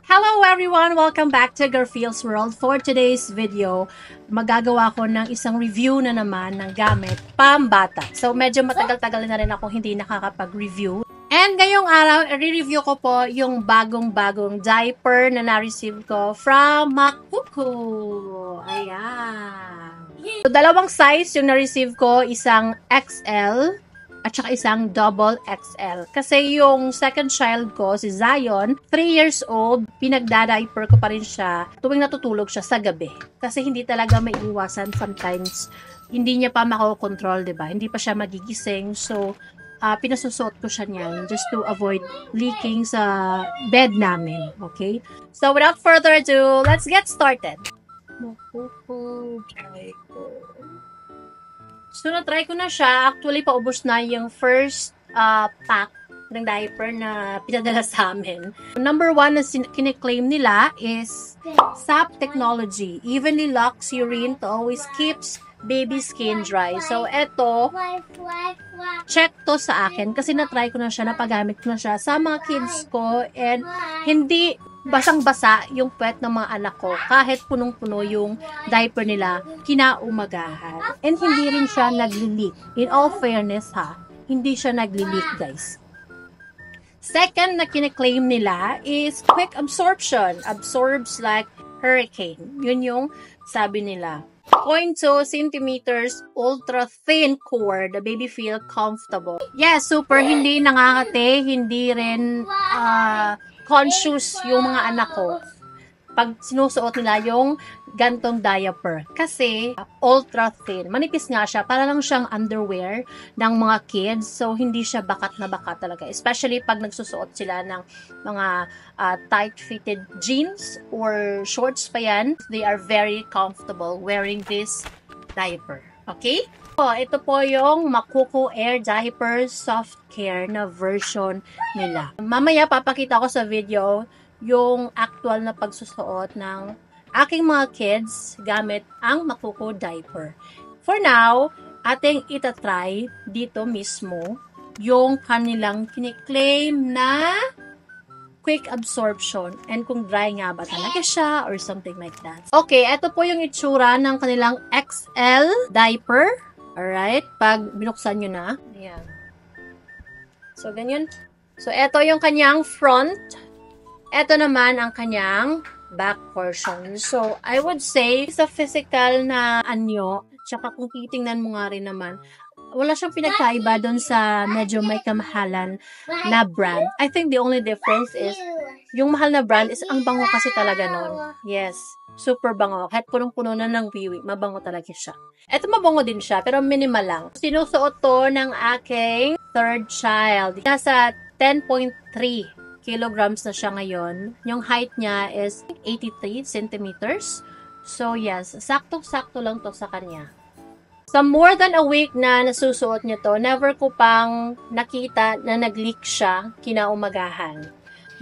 Hello everyone! Welcome back to Garfield's World. For today's video, magagawa ko ng isang review na naman ng gamit pambata. So medyo matagal-tagal na rin ako hindi nakakapag-review. And ngayong araw, i-review ko po yung bagong-bagong diaper na na-receive ko from Makuku. Ayan. So, dalawang size yung na-receive ko, isang XL at saka isang double XL. Kasi yung second child ko, si Zion, 3 years old, pinagda-diaper ko pa rin siya tuwing natutulog siya sa gabi. Kasi hindi talaga maiiwasan sometimes. Hindi niya pa makokontrol, diba? Hindi pa siya magigising. So, pinasusuot ko siya niyan just to avoid leaking sa bed namin. Okay? So, without further ado, let's get started. So, na-try ko na siya. Actually, paubos na yung first pack ng diaper na pinadala sa amin. Number 1 na kiniklaim nila is SAP technology. Evenly locks urine to always keeps baby skin dry. So, eto, check to sa akin kasi na-try ko na siya, napagamit ko na siya sa mga kids ko and hindi basang-basa yung puwet ng mga anak ko kahit punong-puno yung diaper nila kinaumagahan. And hindi rin siya nagli-leak. In all fairness ha, hindi siya nagli-leak guys. Second na kiniklaim nila is quick absorption. Absorbs like hurricane. Yun yung sabi nila. 0.2 centimeters ultra thin core, the baby feel comfortable. Yes, super, hindi nangangate, hindi rin conscious yung mga anak ko pag sinusuot nila yung gantong diaper. Kasi ultra thin. Manipis nga siya. Para lang siyang underwear ng mga kids. So, hindi siya bakat na bakat talaga. Especially pag nagsusuot sila ng mga tight-fitted jeans or shorts pa yan. They are very comfortable wearing this diaper. Okay? So, ito po yung Makuku Air Diaper Soft Care na version nila. Mamaya papakita ko sa video yung actual na pagsusuot ng aking mga kids gamit ang Makuku diaper. For now, ating itatry dito mismo yung kanilang kiniklaim na quick absorption and kung dry nga ba talaga siya or something like that. Okay, ito po yung itsura ng kanilang XL diaper. Alright, pag binuksan nyo na. Ayan. So, ganyan. So, ito yung kanyang front. Ito naman ang kanyang back portion. So, I would say, sa physical na anyo, tsaka kung titingnan mo nga rin naman, wala siyang pinagkaiba doon sa medyo may kamahalan na brand. I think the only difference is, yung mahal na brand is ang bango kasi talaga nun. Yes, super bango. Kahit punong-puno na ng wiwi, mabango talaga siya. Ito mabango din siya, pero minimal lang. Sinusuot to ng aking third child. Nasa 10.3 kilograms na siya ngayon. Yung height niya is 83 centimeters. So, yes, saktong-sakto lang to sa kanya. Sa more than a week na nasusuot niya to, never ko pang nakita na nag-leak siya kinaumagahan.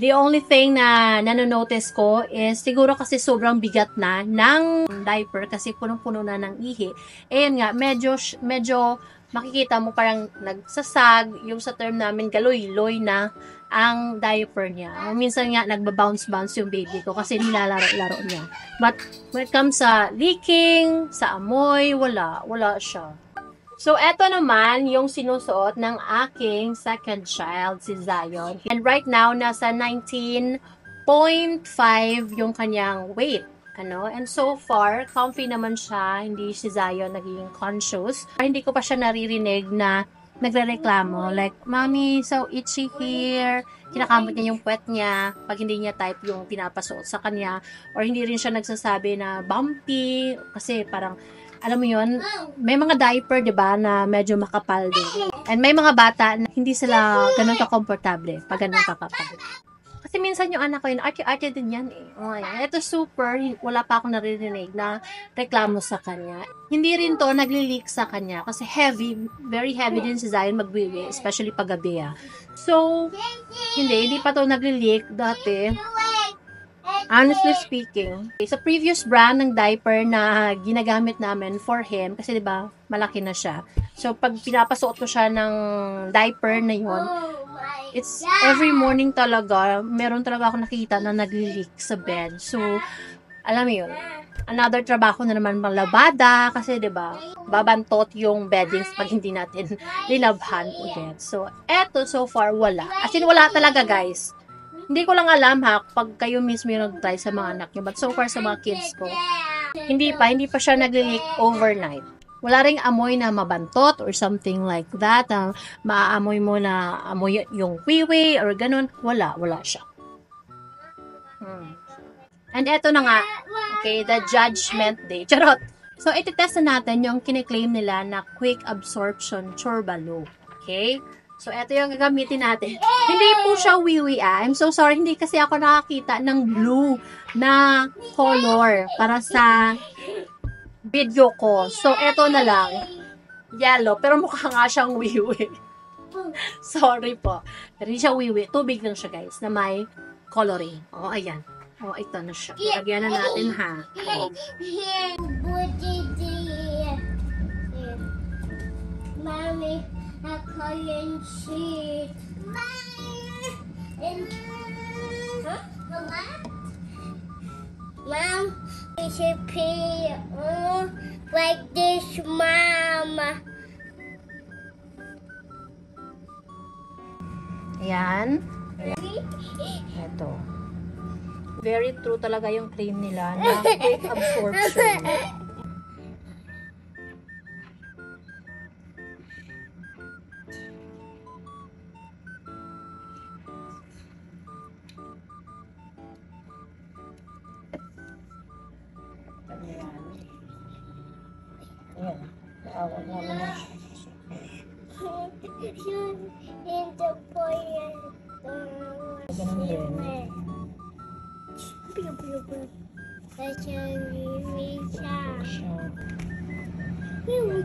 The only thing na nanonotice ko is siguro kasi sobrang bigat na ng diaper kasi punong-puno na ng ihi. Ayan nga, medyo makikita mo parang nagsasag, yung sa term namin galoy-loy na ang diaper niya. Minsan nga nagba-bounce-bounce yung baby ko kasi nilalaro-laro niya. But when it comes sa leaking, sa amoy, wala siya. So, eto naman yung sinusuot ng aking second child, si Zion. And right now, nasa 19.5 yung kanyang weight. And so far, comfy naman siya. Hindi si Zion naging conscious. Hindi ko pa siya naririnig na nagre-reklamo. Like, Mommy, so itchy here. Kinakamot niya yung puwet niya pag hindi niya type yung pinapasuot sa kanya. Or hindi rin siya nagsasabi na bumpy. Kasi parang, alam mo yun, may mga diaper, diba, na medyo makapal din. And may mga bata na hindi sila ganun ka-komportable pag ganun kakapal. Kasi minsan yung anak ko yun, arte din yan eh. Ito super, wala pa akong naririnig na reklamo sa kanya. Hindi rin to nagli-leak sa kanya kasi heavy, very heavy din si Zion magwiwi, especially pag gabi. So, hindi pa to nagli-leak dati. Honestly speaking, sa previous brand ng diaper na ginagamit namin for him, kasi diba, malaki na siya. So, pag pinapasuot ko siya ng diaper na yun, It's every morning talaga, meron talaga ako nakita na nag-leak sa bed. So, alam mo yun, another trabaho na naman malabada kasi 'di ba babantot yung beddings pag hindi natin linabhan ulit. So, eto so far wala. As in wala talaga guys. Hindi ko lang alam ha pag kayo mismo yung nag-try sa mga anak niyo. But so far sa mga kids ko, hindi pa siya nag-leak overnight. Wala ring amoy na mabantot or something like that. Maaamoy mo na amoy yung wiwi or ganun. Wala siya. And eto na nga, okay, the judgment day. Charot! So, ititest na natin yung kiniklaim nila na quick absorption Chorba-Lo. Okay? So, eto yung gagamitin natin. Hindi po siya wiwi I'm so sorry, hindi kasi ako nakakita ng blue na color para sa video ko. So, eto na lang. Yellow. Pero mukha nga siyang wiwi. Sorry po. Pero hindi siya wiwi. Tubig lang siya, guys, na may coloring. O, ayan. O, ito na siya. Lagyan na natin, ha. Mommy, I can't see. Mom, we should pee like this, Mama. Ayan. Ito. Very true talaga yung claim nila na quick absorption. Ayan. Awan naman na siya. In the boy. Ganun din.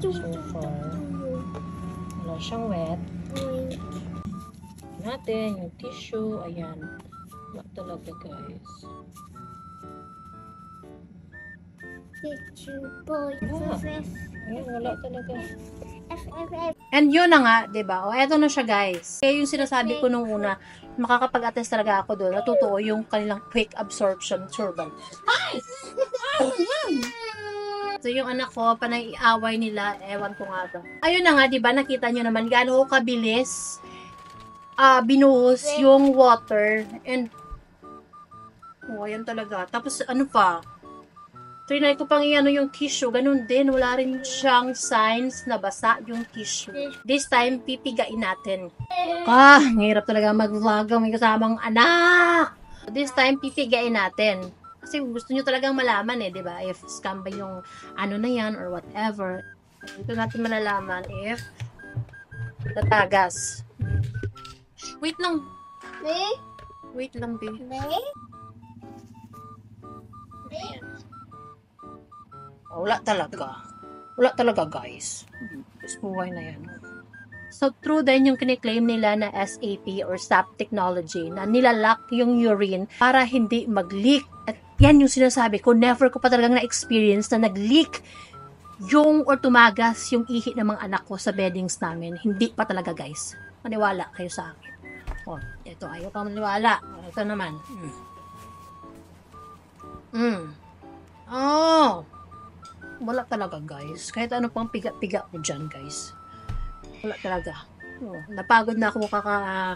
So far, wala siyang wet. Natin yung tissue. Ayan. Wala talaga guys. Ayan, wala talaga. And yun na nga, 'di ba? O eto na siya, guys. Kaya yung sinasabi ko nung una, makakapag-attest talaga ako doon. Natutuo yung kanilang quick absorption turban. So yung anak ko, panay iaway nila, ewan ko nga ba. Ayun na nga, 'di ba? Nakita nyo naman gaano kabilis binuhos yung water and ayan talaga. Tapos ano pa? Trinay ko pang i-ano yung tissue, ganun din, wala rin siyang signs na basa yung tissue. This time, pipigain natin. Ang hirap talaga mag-vlog may kasamang anak! This time, pipigain natin. Kasi gusto nyo talagang malaman di ba? If scam ba yung ano na yan or whatever. Dito natin malalaman if tatagas. Wait lang. Wait lang, babe. Wala talaga. Wala talaga, guys. Buhay na yan. So, true din yung kiniklaim nila na SAP or SAP technology na nilalak yung urine para hindi mag-leak. At yan yung sinasabi ko, never ko pa talagang na-experience na nag-leak yung or tumagas yung ihi ng mga anak ko sa beddings namin. Hindi pa talaga, guys. Maniwala kayo sa akin. O, ito, ayaw pa maniwala. Ito naman. Oh! Wala talaga, guys. Kahit ano pang piga-piga ko dyan, guys. Wala talaga. Oh, napagod na ako wala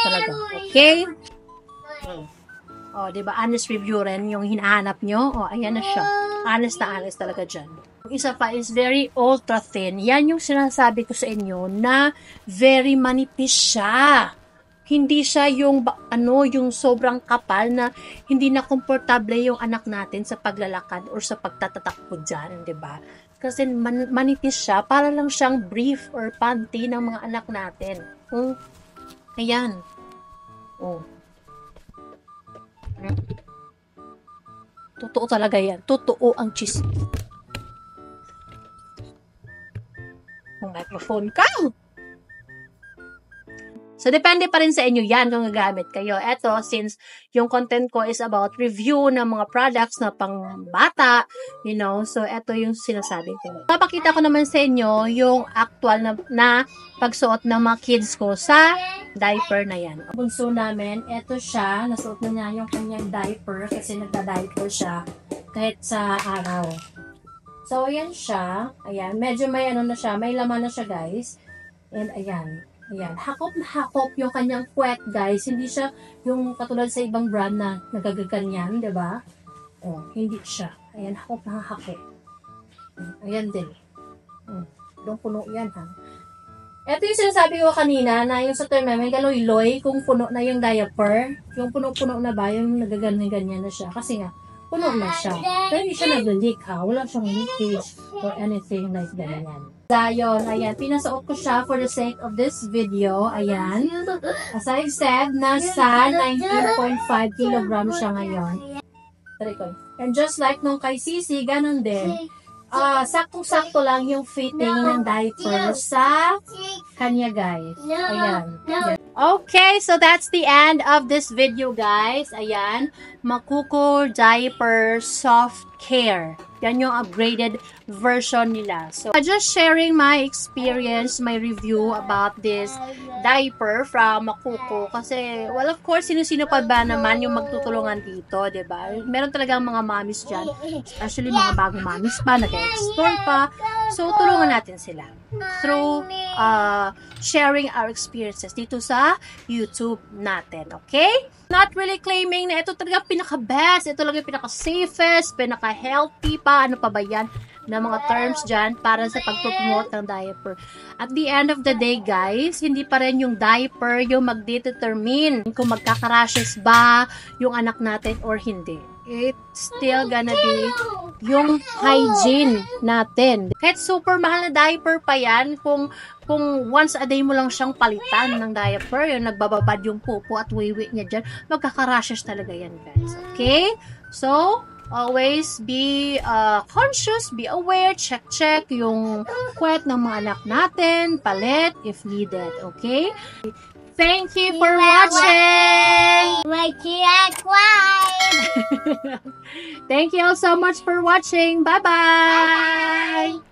talaga. Okay? Oh, diba? Honest review rin yung hinahanap nyo. Oh, ayan na siya. Honest na honest talaga dyan. Yung isa pa is very ultra thin. Yan yung sinasabi ko sa inyo na very manipis siya. Hindi siya yung yung sobrang kapal na hindi na komportable yung anak natin sa paglalakad or sa pagtatatakbo dyan, 'di ba? Kasi manipis siya, para lang siyang brief or panty ng mga anak natin. Ayan. Oh. Totoo talaga yan. Totoo ang chismis. Ang microphone ka! So, depende pa rin sa inyo yan kung gagamit kayo. Eto, since yung content ko is about review ng mga products na pang bata, you know, so eto yung sinasabi ko. Papakita ko naman sa inyo yung actual na pagsuot ng mga kids ko sa diaper na yan. Bunso namin, eto siya, nasuot na niya yung kanyang diaper kasi nagda-diaper siya kahit sa araw. So, ayan siya. Ayan, medyo may ano na siya, may laman na siya, guys. And ayan. Ayan, hakop na hakop yung kanyang puwet, guys. Hindi siya yung katulad sa ibang brand na nagagaganyan, di ba? Oh, hindi siya. Ayan, hakop na hakop. Ayan din. Yung puno yan, ha. Ito yung sinasabi ko kanina na yung sa term may galoy-loy kung puno na yung diaper. Yung puno-puno na ba, yung nagaganyan-ganyan na siya. Kasi nga, puno na siya. Pero hindi siya nag-leak, ha. Wala siyang leakage or anything like ganyan. Dayon, ayan, pinasuot ko siya for the sake of this video. Ayan. As I said, nasa 19.5 kilogram siya ngayon. And just like nung kay Sisi, ganun din. Saktong-sakto lang yung fitting ng diaper sa kanya, guys. Ayan. Okay, so that's the end of this video, guys. Ayan. Makuko Diaper Soft Care. Yan yung upgraded version nila. So, just sharing my experience, my review about this diaper from Makuko. Kasi, well, of course, sino-sino pa ba naman yung magtutulungan dito, diba? Meron talagang mga mommies dyan. Especially mga bagong mommies pa, nag-explore pa. So, tulungan natin sila through sharing our experiences dito sa YouTube natin. Okay? Not really claiming na ito talaga pinaka-best, ito talaga pinaka-safest, pinaka-healthy pa, ano pa ba yan, na mga terms dyan para sa pag-promote ng diaper. At the end of the day, guys, hindi pa rin yung diaper yung mag-determine kung magkakarashes ba yung anak natin or hindi. It's still gonna be yung hygiene natin. Kahit super mahal na diaper pa yan, kung once a day mo lang siyang palitan ng diaper, yung nagbababad yung pupo at wiwi niya dyan, magkakarashes talaga yan, guys. Okay? So, always be conscious, be aware, check yung puwet ng mga anak natin, palit if needed. Okay? Thank you for watching! Thank you all so much for watching. Bye-bye!